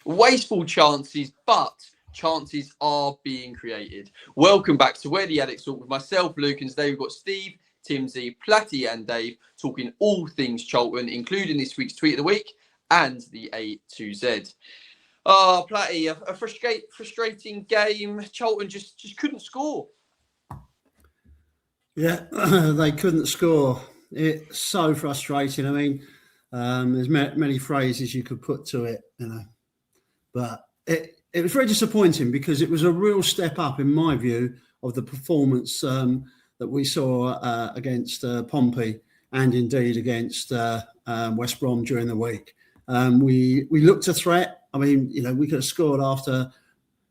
Wasteful chances, but chances are being created. Welcome back to Where the Addicks Talk with myself, Luke, and today we've got Steve, Timsy, Platty and Dave talking all things Charlton, including this week's Tweet of the Week and the A to Z. Platty, a frustrating game. Charlton just couldn't score. Yeah, they couldn't score. It's so frustrating. I mean, there's many phrases you could put to it, but it was very disappointing because it was a real step up, in my view, of the performance that we saw against Pompey and indeed against West Brom during the week. We looked a threat. I mean, we could have scored after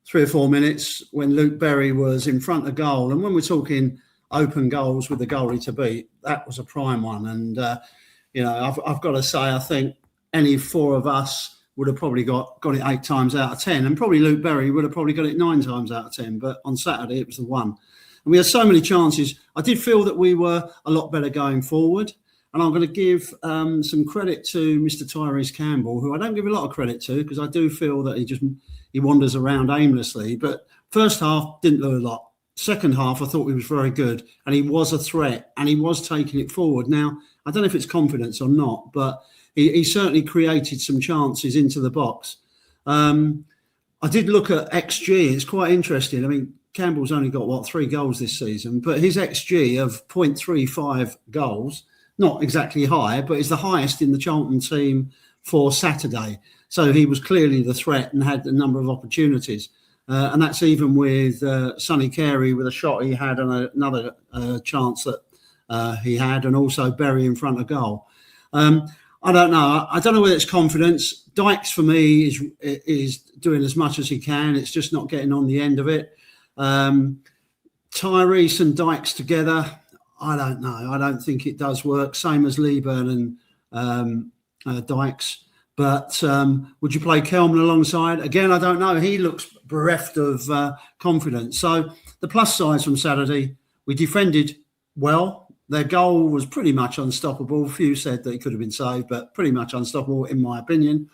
3 or 4 minutes when Luke Berry was in front of goal. And when we're talking open goals with the goalie to beat, that was a prime one. And, I've got to say, I think any 4 of us would have probably got it 8 times out of 10. And probably Luke Berry would have probably got it 9 times out of 10. But on Saturday, it was the one. And we had so many chances. I did feel that we were a lot better going forward. And I'm going to give some credit to Mr. Tyrese Campbell, who I don't give a lot of credit to because I do feel that he wanders around aimlessly. But first half, didn't do a lot. Second half, I thought he was very good and he was a threat and he was taking it forward. Now, I don't know if it's confidence or not, but he certainly created some chances into the box. I did look at XG. It's quite interesting. I mean, Campbell's only got, 3 goals this season, but his XG of 0.35 goals, not exactly high, but is the highest in the Charlton team for Saturday. So he was clearly the threat and had a number of opportunities. And that's even with Sonny Carey with a shot he had and another chance that he had, and also Berry in front of goal. I don't know. I don't know whether it's confidence. Dykes, for me, is doing as much as he can. It's just not getting on the end of it. Tyrese and Dykes together, I don't know. I don't think it does work. Same as Leeburn and Dykes. But would you play Kelman alongside? Again, I don't know. He looks bereft of confidence. So the plus sides from Saturday, we defended well. Their goal was pretty much unstoppable. Few said that it could have been saved, but pretty much unstoppable in my opinion.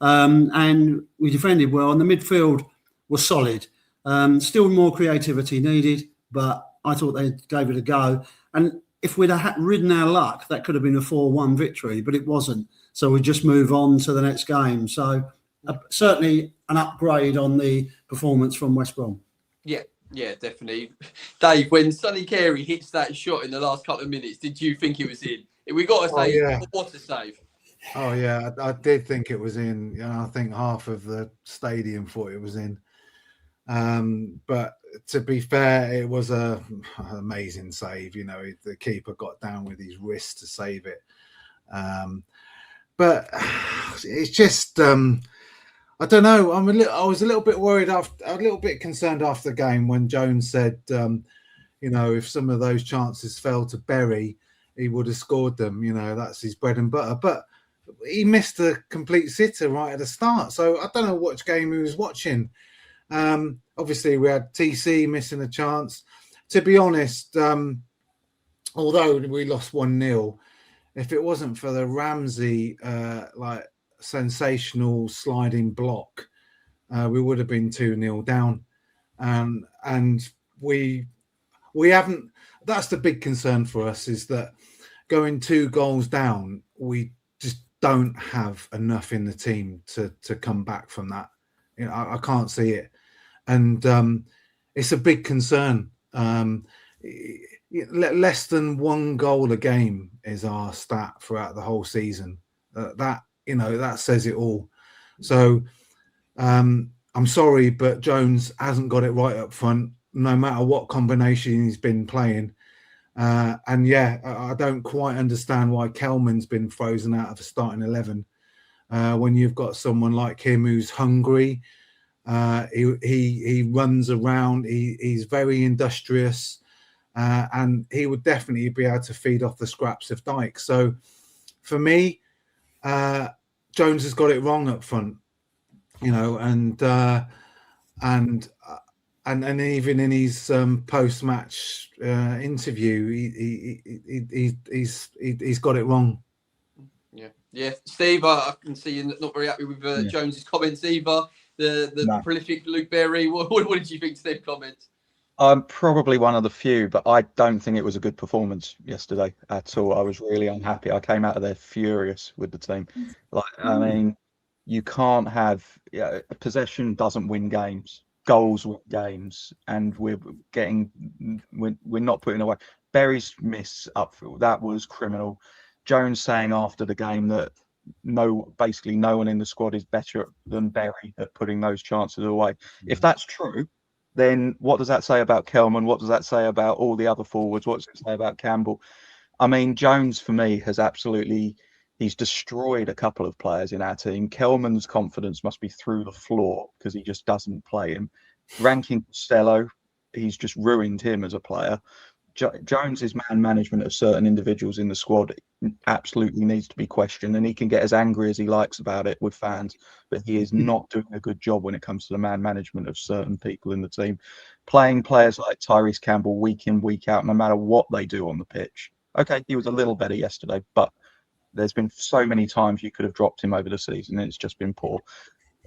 And we defended well. And the midfield was solid. Still more creativity needed, but I thought they gave it a go. And if we'd have ridden our luck, that could have been a 4-1 victory, but it wasn't. So we just move on to the next game. So certainly an upgrade on the performance from West Brom. Yeah, definitely. Dave, when Sonny Carey hits that shot in the last couple of minutes, did you think it was in? We got to say, what a save. Oh, yeah, I did think it was in. I think half of the stadium thought it was in. But to be fair, it was an amazing save. The keeper got down with his wrist to save it. But it's just, I don't know. I was a little bit worried a little bit concerned after the game when Jones said, if some of those chances fell to Berry, he would have scored them. That's his bread and butter. But he missed a complete sitter right at the start. So I don't know which game he was watching. Obviously, we had TC missing a chance. To be honest, although we lost 1-0, if it wasn't for the Ramsey sensational sliding block, we would have been 2-0 down. And we haven't. That's the big concern for us, is that going 2 goals down, we just don't have enough in the team to come back from that. I can't see it. And it's a big concern. Less than 1 goal a game is our stat throughout the whole season. That says it all. So I'm sorry, but Jones hasn't got it right up front, no matter what combination he's been playing. I don't quite understand why Kelman's been frozen out of the starting 11 when you've got someone like him who's hungry. He runs around. He's very industrious, and he would definitely be able to feed off the scraps of Dykes. So, for me, Jones has got it wrong up front, and even in his post-match interview, he's got it wrong. Yeah, Steve, I can see you're not very happy with Jones's comments either. The prolific Luke Berry. What did you think, Steve? Comments? I'm probably one of the few, but I don't think it was a good performance yesterday at all. I was really unhappy. I came out of there furious with the team. I mean, you can't have possession doesn't win games. Goals win games, and we're not putting away. Berry's miss up that was criminal. Jones saying after the game that basically no one in the squad is better than Berry at putting those chances away. If that's true, then what does that say about Kelman? What does that say about all the other forwards? What does it say about Campbell? I mean, Jones for me has he's destroyed a couple of players in our team. Kelman's confidence must be through the floor because he just doesn't play him. Ranking Costello, he's just ruined him as a player. Jones's man management of certain individuals in the squad absolutely needs to be questioned, and he can get as angry as he likes about it with fans, but he is not doing a good job when it comes to the man management of certain people in the team. Playing players like Tyrese Campbell week in, week out, no matter what they do on the pitch. Okay, he was a little better yesterday, but there's been so many times you could have dropped him over the season, and it's just been poor.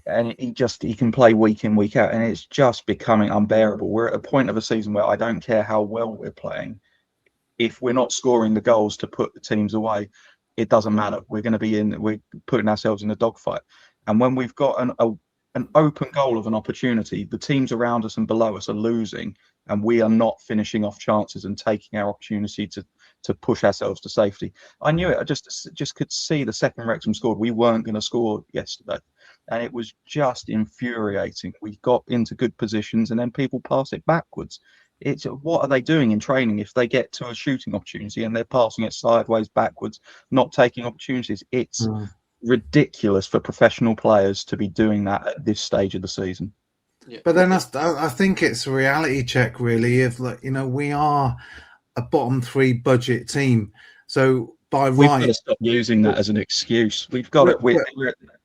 And he can play week in, week out, and it's just becoming unbearable. We're at a point of a season where I don't care how well we're playing. If we're not scoring the goals to put the teams away, it doesn't matter. We're putting ourselves in a dogfight. And when we've got an open goal of an opportunity, the teams around us and below us are losing, and we are not finishing off chances and taking our opportunity to push ourselves to safety. I knew it. I just could see the second Wrexham scored, we weren't going to score yesterday. And it was just infuriating. We got into good positions and then people pass it backwards. What are they doing in training if they get to a shooting opportunity and they're passing it sideways, backwards, not taking opportunities? It's ridiculous for professional players to be doing that at this stage of the season. Yeah. But then I think it's a reality check, really, of we are a bottom three budget team. So we've got to stop using that as an excuse. We've got it.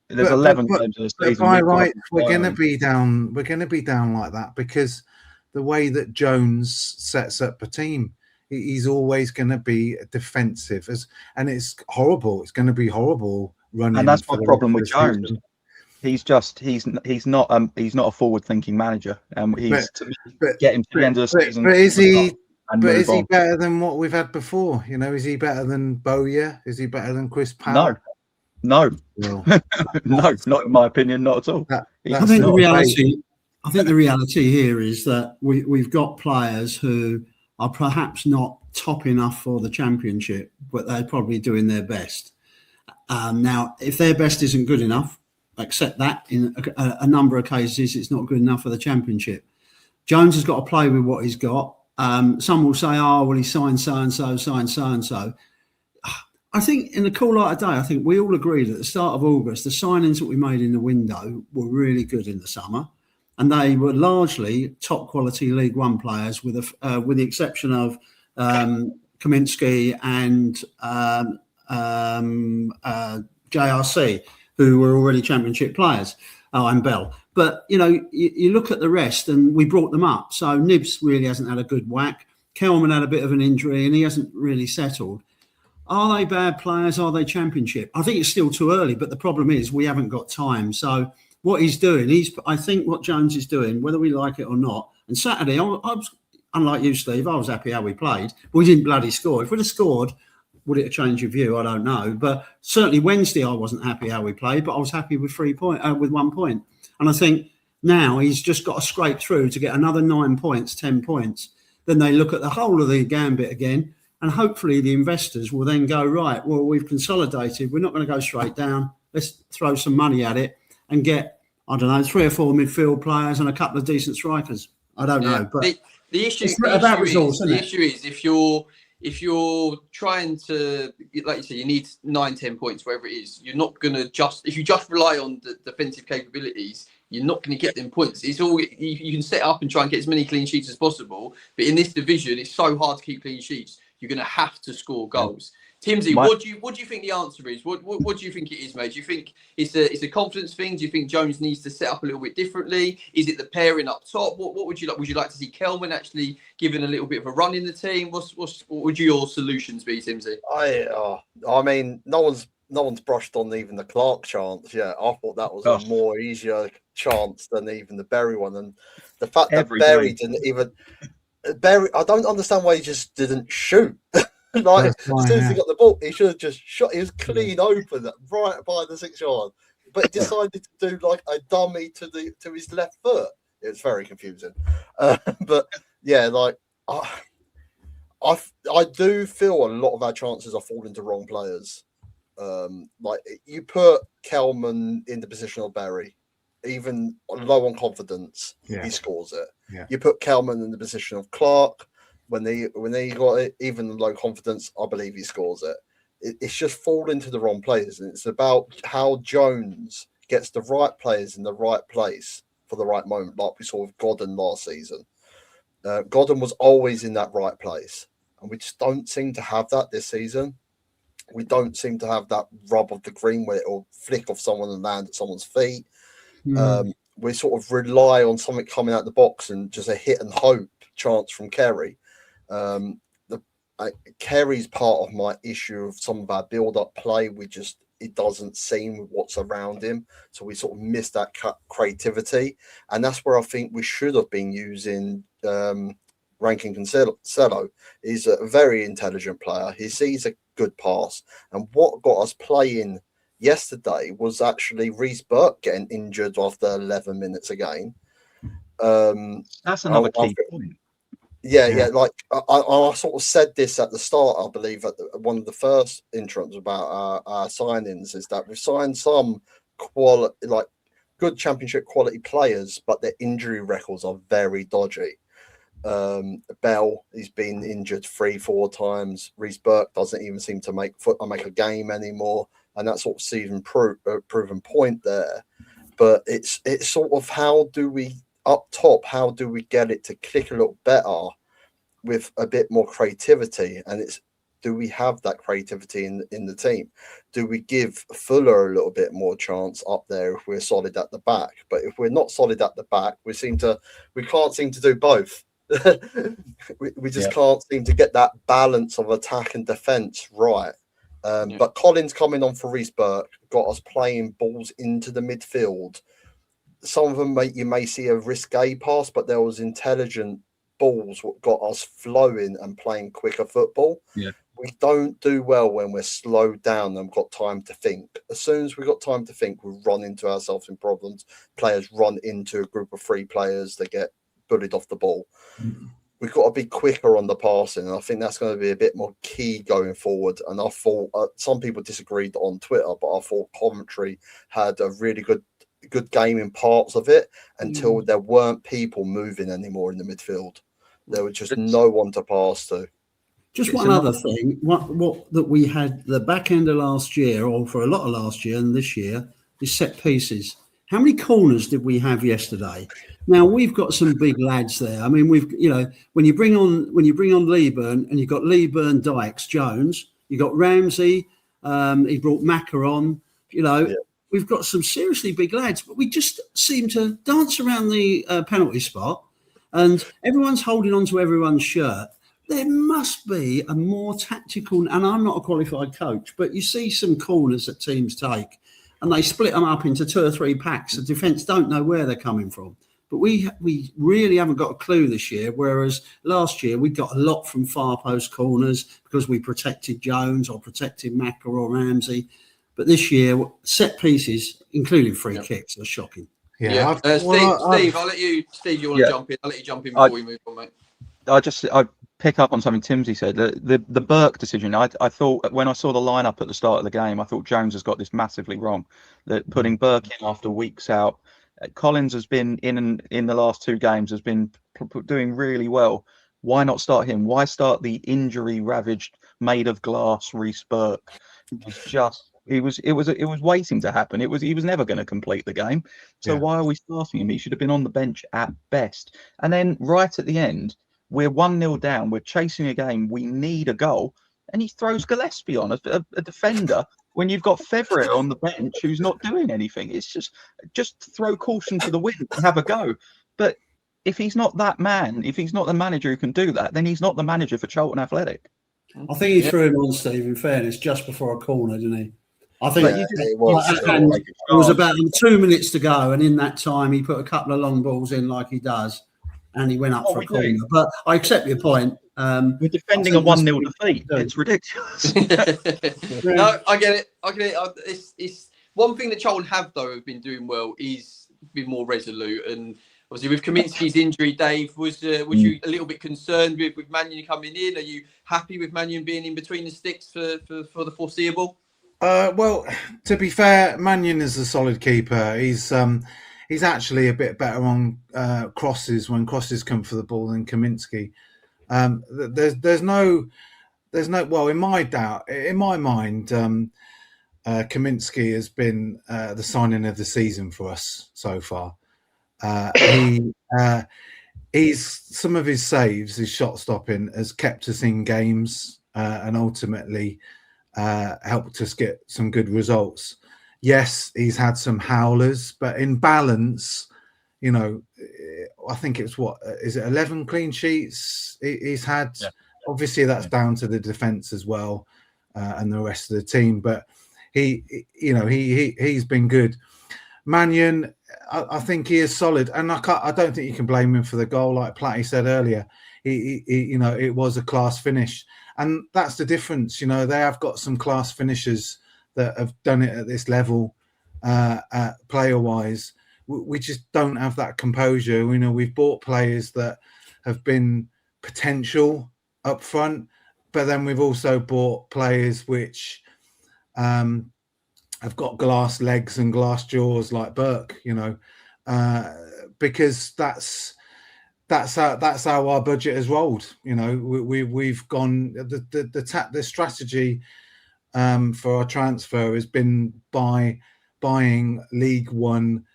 There's 11 games of the season. By right, we're going to be down. We're going to be down like that because the way that Jones sets up a team, he's always going to be defensive, and it's horrible. It's going to be horrible running. And that's my problem with Jones. He's not a forward-thinking manager. Get him to the end of the season. But is he better than what we've had before? Is he better than Bowyer? Is he better than Chris Powell? No, no, not in my opinion, not at all. I think the reality here is that we've got players who are perhaps not top enough for the Championship, but they're probably doing their best. Now, if their best isn't good enough, accept that. In a number of cases, it's not good enough for the Championship. Jones has got to play with what he's got. Some will say, he signed so-and-so. I think in the cool light of day, I think we all agreed at the start of August, the signings that we made in the window were really good in the summer, and they were largely top quality League One players, with the exception of Kaminsky and JRC, who were already Championship players. And Bell. But you look at the rest, and we brought them up. So Nibs really hasn't had a good whack. Kelman had a bit of an injury, and he hasn't really settled. Are they bad players? Are they Championship? I think it's still too early, but the problem is we haven't got time. So what he's doing, I think what Jones is doing, whether we like it or not, and Saturday, I was, unlike you, Steve, I was happy how we played, but we didn't bloody score. If we'd have scored, would it have changed your view? I don't know. But certainly Wednesday, I wasn't happy how we played, but I was happy with 1 point. And I think now he's just got to scrape through to get another 9 points, 10 points. Then they look at the whole of the gambit again. And hopefully the investors will then go, right, well, we've consolidated. We're not going to go straight down. Let's throw some money at it and get, 3 or 4 midfield players and a couple of decent strikers. I don't know. But the issue is if you're trying to, like you say, you need 9, 10 points, wherever it is, you're not going to if you just rely on the defensive capabilities, you're not going to get them points. It's all you can set up and try and get as many clean sheets as possible. But in this division, it's so hard to keep clean sheets. You're going to have to score goals. Timsy, what do you think the answer is? What do you think it is, mate? Do you think it's a confidence thing? Do you think Jones needs to set up a little bit differently? Is it the pairing up top? What would you like? Would you like to see Kelman actually given a little bit of a run in the team? What would your solutions be, Timsy? I mean, no one's no one's brushed on even the Clark chance. Yeah, I thought that was Gosh. a more easier chance than even the Berry one. And the fact that Every Berry game. didn't even Berry, I don't understand why he just didn't shoot. Like That's fine, as soon as he yeah. got the ball, he should have just shot. He was clean open right by the 6 yard, but he decided to do like a dummy to his left foot. It was very confusing. But yeah, like I do feel a lot of our chances are falling to wrong players. Like you put Kelman in the position of Berry, even low on confidence, he scores it. Yeah. You put Kelman in the position of Clark when he got it, even low confidence, I believe he scores it. It's just falling to the wrong players, and it's about how Jones gets the right players in the right place for the right moment, like we saw with Godden last season. Godden was always in that right place, and we just don't seem to have that this season. We don't seem to have that rub of the green where it'll flick off someone and land at someone's feet. We sort of rely on something coming out the box and just a hit and hope chance from Kerry. Kerry's part of my issue of some of our build-up play. It doesn't seem what's around him, so we sort of miss that creativity, and that's where I think we should have been using Rankin Cancelo. He's a very intelligent player. He sees a good pass, and what got us playing yesterday was actually Reece Burke getting injured after 11 minutes again. That's another key point. Yeah. Like I sort of said this at the start, I believe, at one of the first interims about our signings, is that we've signed some good championship quality players, but their injury records are very dodgy. Bell, he's been injured 3-4 times. Reece Burke doesn't even seem to make a game anymore, and that's sort of Stephen proven point there. But it's sort of how do we get it to click a little better with a bit more creativity? And do we have that creativity in the team? Do we give Fuller a little bit more chance up there if we're solid at the back? But if we're not solid at the back, we can't seem to do both. we just can't seem to get that balance of attack and defense right. But Collins coming on for Reece Burke got us playing balls into the midfield. Some of them you may see a risque pass, but there was intelligent balls what got us flowing and playing quicker football. Yeah. We don't do well when we're slowed down and got time to think. As soon as we got time to think, we run into ourselves in problems. Players run into a group of 3 players that get bullied off the ball. We've got to be quicker on the passing, and I think that's going to be a bit more key going forward. And I thought some people disagreed on Twitter, but I thought Coventry had a really good game in parts of it until there weren't people moving anymore in the midfield. There was just no one to pass to. Just one other thing, what that we had the back end of last year, or for a lot of last year and this year, is set pieces. How many corners did we have yesterday? Now we've got some big lads there. I mean, when you bring on Leeburn, and you've got Leeburn, Dykes, Jones, you got Ramsey, he brought Macca on. We've got some seriously big lads, but we just seem to dance around the penalty spot, and everyone's holding on to everyone's shirt. There must be a more tactical, and I'm not a qualified coach, but you see some corners that teams take, and they split them up into 2 or 3 packs. The defence don't know where they're coming from. But we really haven't got a clue this year, whereas last year we got a lot from far post corners because we protected Jones or protected Macca or Ramsey. But this year, set pieces, including free kicks, are shocking. Yeah. Steve, I'll let you. Steve, you want to jump in? I'll let you jump in before we move on, mate. I pick up on something Timsy said. The Burke decision. I thought when I saw the lineup at the start of the game, I thought Jones has got this massively wrong. That putting Burke in after weeks out. Collins has been in the last 2 games, has been doing really well. Why not start him? Why start the injury ravaged, made of glass Reece Burke? It was waiting to happen. He was never going to complete the game. So why are we starting him? He should have been on the bench at best. And then right at the end, we're 1-0 down. We're chasing a game. We need a goal, and he throws Gillespie on a defender. When you've got Fevre on the bench who's not doing anything, it's just throw caution to the wind and have a go. But if he's not that man, if he's not the manager who can do that, then he's not the manager for Charlton Athletic. I think he threw him on, Steve, in fairness, just before a corner, didn't he? I think it was. and there was about 2 minutes to go, and in that time he put a couple of long balls in like he does, and he went up for a corner. But I accept your point. We're defending a 1-0 defeat. It's ridiculous. No, I get it. It's one thing that Charlton have though have been doing well is been more resolute, and obviously with Kaminsky's injury, Dave, was you a little bit concerned with Mannion coming in? Are you happy with Mannion being in between the sticks for the foreseeable? Well, to be fair, Mannion is a solid keeper. He's actually a bit better on crosses when crosses come for the ball than Kaminsky. There's no. Well, in my mind, Kaminsky has been the signing of the season for us so far. He's some of his saves, his shot stopping, has kept us in games and ultimately helped us get some good results. Yes, he's had some howlers, but in balance, you know, I think it's 11 clean sheets he's had. Yeah. Obviously, that's down to the defence as well and the rest of the team. But he's been good. Mannion, I think he is solid, and I don't think you can blame him for the goal. Like Platty said earlier, it was a class finish, and that's the difference. You know, they have got some class finishers that have done it at this level, player-wise. We just don't have that composure. You know, we've bought players that have been potential up front, but then we've also bought players which have got glass legs and glass jaws like Burke, you know, because that's how our budget has rolled. You know, we've gone the strategy for our transfer has been by buying League One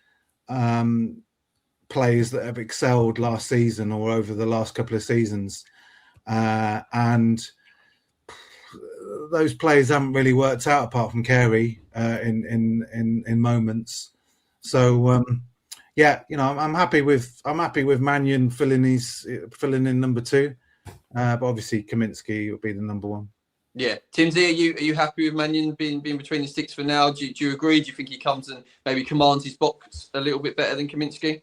players that have excelled last season or over the last couple of seasons, and those players haven't really worked out apart from Carey in moments. So I'm happy with Mannion filling in number 2, but obviously Kaminsky will be the number 1. Yeah, Tim Z, are you happy with Mannion being between the sticks for now? Do you agree? Do you think he comes and maybe commands his box a little bit better than Kaminsky?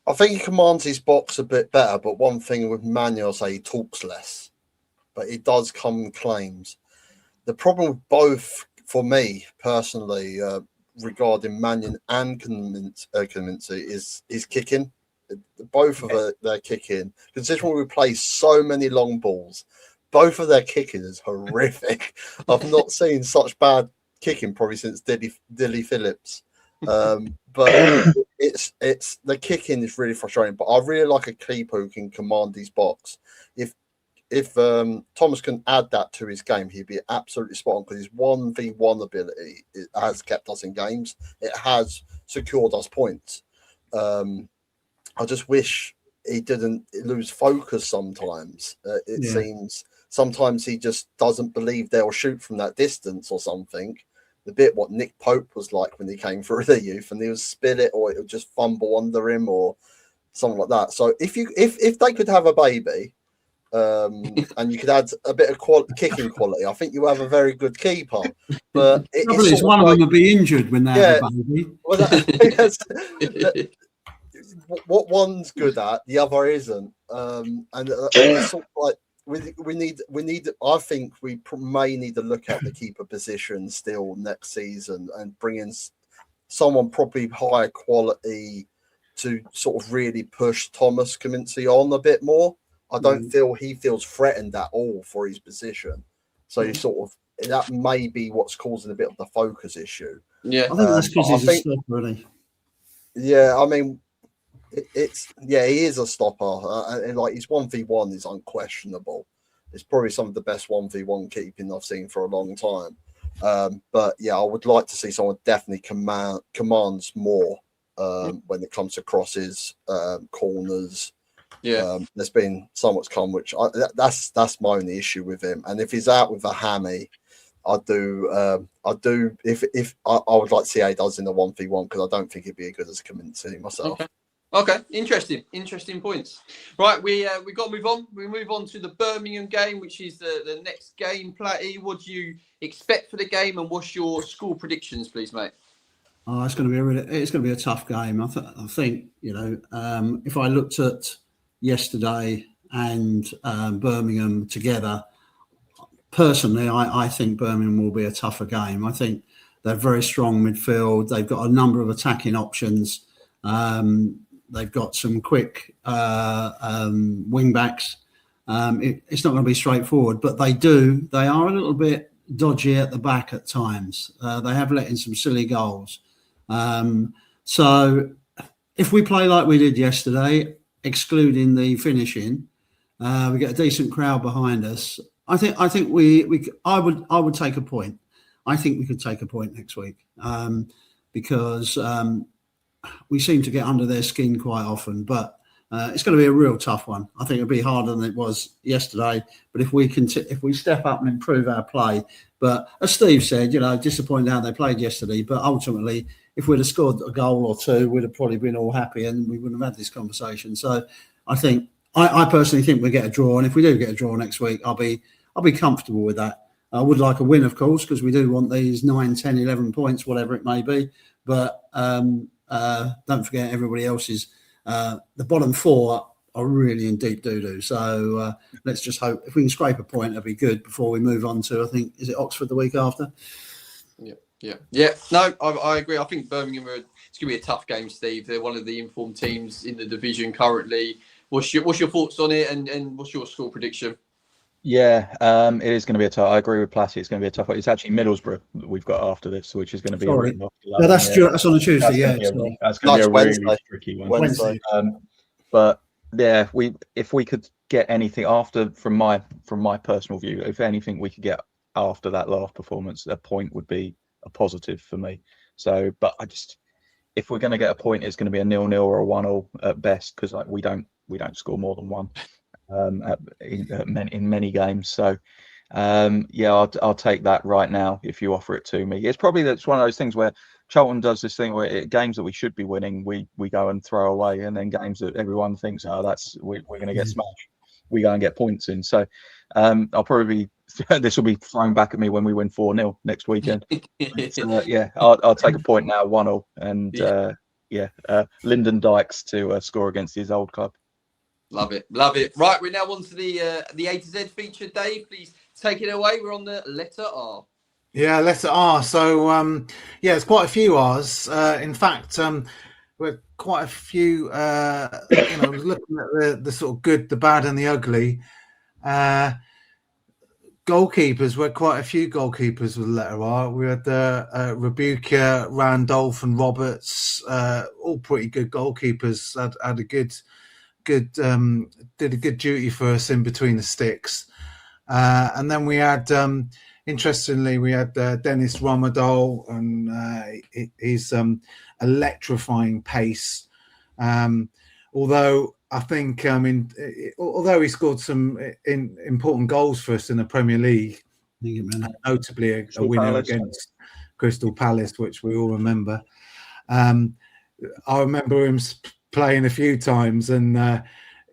I think he commands his box a bit better, but one thing with Mannion, I'll say he talks less, but he does come and claims. The problem with both, for me personally, regarding Mannion and Kaminsky is kicking. Both of their kicking, considering we play so many long balls, both of their kicking is horrific. I've not seen such bad kicking probably since Dilly Phillips. But it's the kicking is really frustrating. But I really like a keeper who can command his box. If Thomas can add that to his game, he'd be absolutely spot on, because his 1v1 ability has kept us in games. It has secured us points. I just wish he didn't lose focus sometimes. It seems sometimes he just doesn't believe they'll shoot from that distance or something. The bit what Nick Pope was like when he came through the youth, and he would spit it, or it would just fumble under him or something like that. So if they could have a baby, and you could add a bit of kicking quality, I think you have a very good keeper. But it's one of them would be injured when they have a baby. Well, what one's good at, the other isn't, and it's sort of like we need. I think we may need to look at the keeper position still next season and bring in someone probably higher quality to sort of really push Thomas Kaminsky on a bit more. I don't feel he feels threatened at all for his position. So you sort of, that may be what's causing a bit of the focus issue. Yeah, I think that's because he's a stopper, really. Yeah, I mean, he is a stopper, and like his 1v1 is unquestionable. It's probably some of the best 1v1 keeping I've seen for a long time. But yeah, I would like to see someone definitely commands more when it comes to crosses, corners. Yeah, there's been so much come, which that's my only issue with him. And if he's out with a hammy, I would like to see how he does in the 1v1, because I don't think he'd be as good as Kaminsky myself. Okay. Okay, interesting points. Right, we got to move on. We move on to the Birmingham game, which is the next game. Platty, what do you expect for the game, and what's your score predictions, please, mate? Oh, it's going to be a tough game. I think if I looked at yesterday and Birmingham together, personally, I think Birmingham will be a tougher game. I think they're very strong midfield. They've got a number of attacking options. They've got some quick wing backs. It's not going to be straightforward, but they are a little bit dodgy at the back at times. They have let in some silly goals. So if we play like we did yesterday, excluding the finishing, we get a decent crowd behind us. I think I would take a point. I think we could take a point next week because we seem to get under their skin quite often, but it's going to be a real tough one. I think it'll be harder than it was yesterday. But if we step up and improve our play, but as Steve said, disappointed how they played yesterday. But ultimately, if we'd have scored a goal or two, we'd have probably been all happy and we wouldn't have had this conversation. So I personally think we get a draw, and if we do get a draw next week, I'll be comfortable with that. I would like a win, of course, because we do want these 9, 10, 11 points, whatever it may be. But don't forget everybody else's. The bottom four are really in deep doo-doo. So let's just hope if we can scrape a point, that'll be good before we move on to, I think, is it Oxford the week after? Yeah. No, I agree. I think Birmingham it's going to be a tough game, Steve. They're one of the informed teams in the division currently. What's your thoughts on it, and what's your score prediction? Yeah, it is going to be a tough. I agree with Platty. It's going to be a tough one. It's actually Middlesbrough that we've got after this, which is going to be. No, that's on a Tuesday. That's going to be a Wednesday. really tricky one. Wednesday. But yeah, if we could get anything after, from my personal view, if anything we could get after that last performance, a point would be a positive for me. So, but if we're going to get a point, it's going to be a 0-0 or a 1-0 at best, because we don't score more than one. In many games, so I'll take that right now if you offer it to me. It's probably that's one of those things where Charlton does this thing where games that we should be winning, we go and throw away, and then games that everyone thinks, we're going to get smashed, we go and get points in. So I'll probably this will be thrown back at me when we win 4-0 next weekend. I'll take a point now, 1-0, and Lyndon Dykes to score against his old club. Love it. Right, we're now on to the A to Z feature. Dave, please take it away. We're on the letter R. Yeah, letter R. So, it's quite a few R's. In fact, we're quite a few, looking at the sort of good, the bad and the ugly. Goalkeepers, we're quite a few goalkeepers with the letter R. We had Rebuka, Randolph and Roberts, all pretty good goalkeepers, had a good did a good duty for us in between the sticks. And then we had, interestingly, Dennis Romadol, and his electrifying pace. Although I think, although he scored some important goals for us in the Premier League, notably a winner against Crystal Palace, which we all remember. I remember him playing a few times, and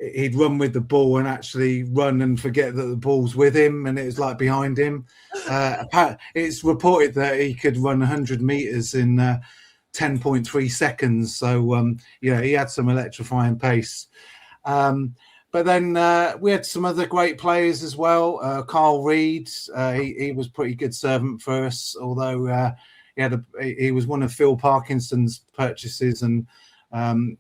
he'd run with the ball and actually run and forget that the ball's with him and it was like behind him. It's reported that he could run 100 meters in 10.3 seconds. So he had some electrifying pace. But then we had some other great players as well. Carl Reid, he was pretty good servant for us, although he was one of Phil Parkinson's purchases, and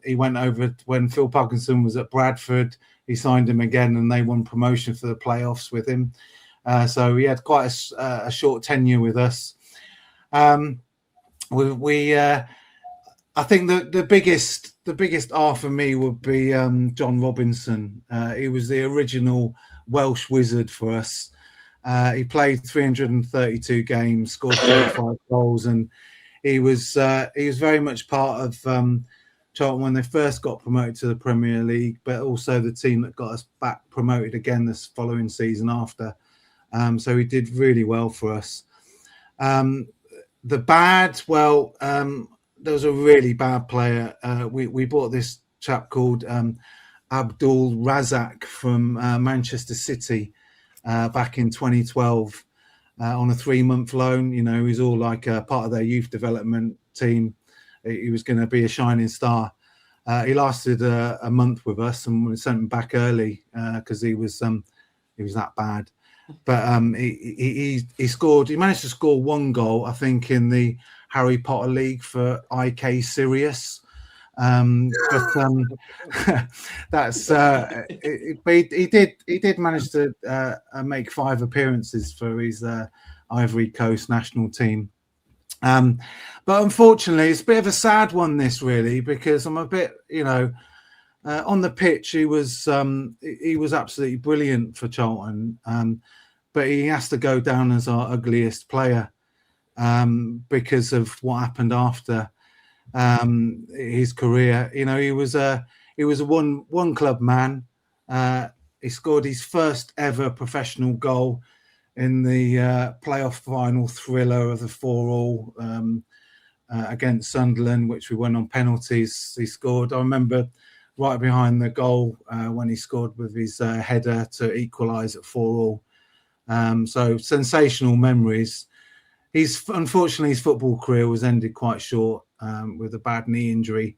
he went over when Phil Parkinson was at Bradford. He signed him again, and they won promotion for the playoffs with him. So he had quite a short tenure with us. I think the biggest R for me would be John Robinson. He was the original Welsh wizard for us. He played 332 games, scored 35 goals, and he was very much part of Charlton when they first got promoted to the Premier League, but also the team that got us back promoted again this following season after. So he did really well for us. The bad, there was a really bad player. We bought this chap called Abdul Razak from Manchester City back in 2012 on a 3-month loan. You know, he's all like part of their youth development team. He was going to be a shining star. He lasted a month with us, and we sent him back early because he was that bad. But he scored. He managed to score 1 goal, I think, in the Harry Potter League for IK Sirius. That's but he did manage to make 5 appearances for his Ivory Coast national team. But unfortunately, it's a bit of a sad one, this, really, because I'm a bit, you know, on the pitch he was absolutely brilliant for Charlton, but he has to go down as our ugliest player because of what happened after his career. You know, he was a one club man. He scored his first ever professional goal in the playoff final thriller of the 4-4 against Sunderland, which we won on penalties. He scored. I remember right behind the goal when he scored with his header to equalise at 4-4. So sensational memories. Unfortunately, his football career was ended quite short with a bad knee injury.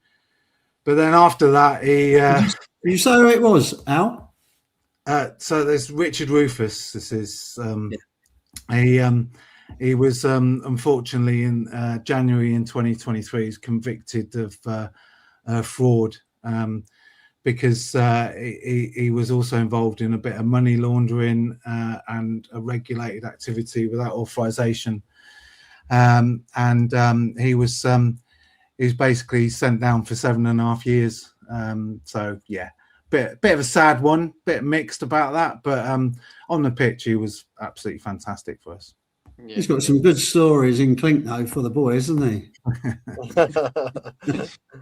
But then after that, he... Did you say who it was, Al? So there's Richard Rufus. This is... He was unfortunately in January in 2023 he's convicted of fraud because he was also involved in a bit of money laundering and a regulated activity without authorization, and he was basically sent down for 7.5 years. So yeah, bit of a sad one, bit mixed about that, but on the pitch he was absolutely fantastic for us. Yeah. He's got some good stories in Clink though for the boys, hasn't he?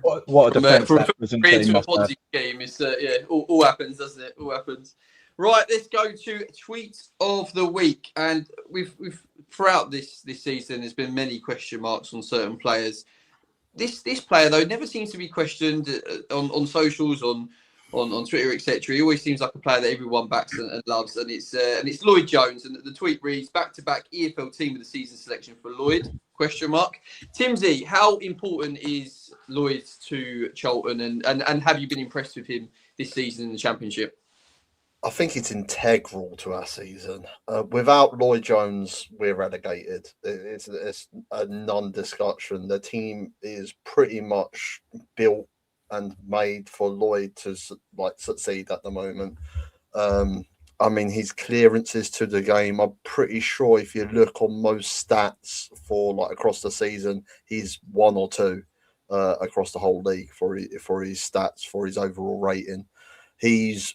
what a defence that was in team. A Ponzi scheme. It's all happens, doesn't it? All happens. Right, let's go to tweets of the week, and we've throughout this season there's been many question marks on certain players. This player though never seems to be questioned on socials, on Twitter, etc. He always seems like a player that everyone backs and loves, and it's Lloyd Jones. And the tweet reads: "Back-to-back EFL Team of the Season selection for Lloyd?" ? Tim Z, how important is Lloyd to Charlton, and have you been impressed with him this season in the Championship? I think it's integral to our season. Without Lloyd Jones, we're relegated. It's a non-discussion. The team is pretty much built and made for Lloyd to succeed at the moment. I mean, his clearances to the game, I'm pretty sure if you look on most stats for across the season, he's 1 or 2 across the whole league for his stats, for his overall rating. He's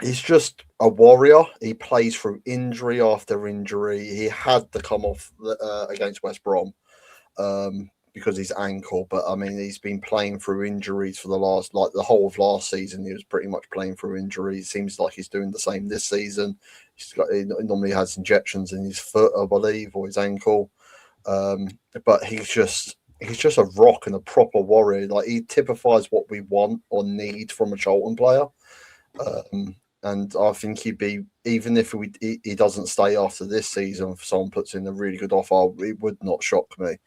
just a warrior. He plays through injury after injury. He had to come off against West Brom because of his ankle, but I mean, he's been playing through injuries for the whole of last season. He was pretty much playing through injuries. Seems like he's doing the same this season. He normally has injections in his foot, I believe, or his ankle. But he's just a rock and a proper warrior. Like, he typifies what we want or need from a Charlton player. And I think he'd be, even if he doesn't stay after this season, if someone puts in a really good offer, it would not shock me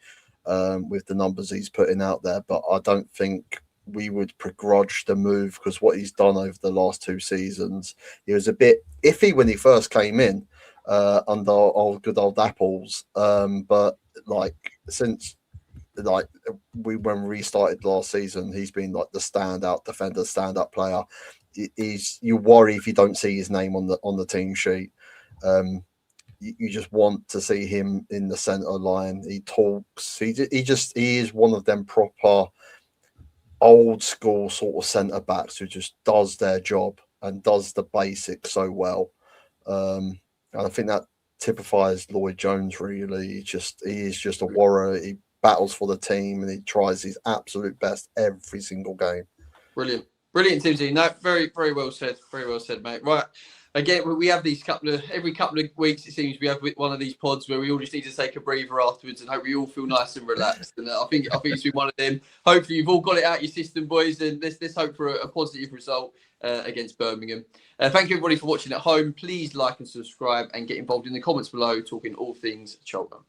with the numbers he's putting out there. But I don't think we would begrudge the move, because what he's done over the last 2 seasons, he was a bit iffy when he first came in under good old Apples. But since when we restarted last season, he's been like the standout defender, standout player. You worry if you don't see his name on the team sheet. You just want to see him in the centre line. He talks. He is one of them proper old school sort of centre backs who just does their job and does the basics so well. And I think that typifies Lloyd Jones really. He is just a warrior. He battles for the team and he tries his absolute best every single game. Brilliant, Tim Z. No, very, very well said. Very well said, mate. Right. again, we have these every couple of weeks, it seems we have one of these pods where we all just need to take a breather afterwards and hope we all feel nice and relaxed. And I think it's been one of them. Hopefully you've all got it out your system, boys, and let's hope for a positive result against Birmingham. Thank you everybody for watching at home. Please like and subscribe and get involved in the comments below, talking all things Charlton.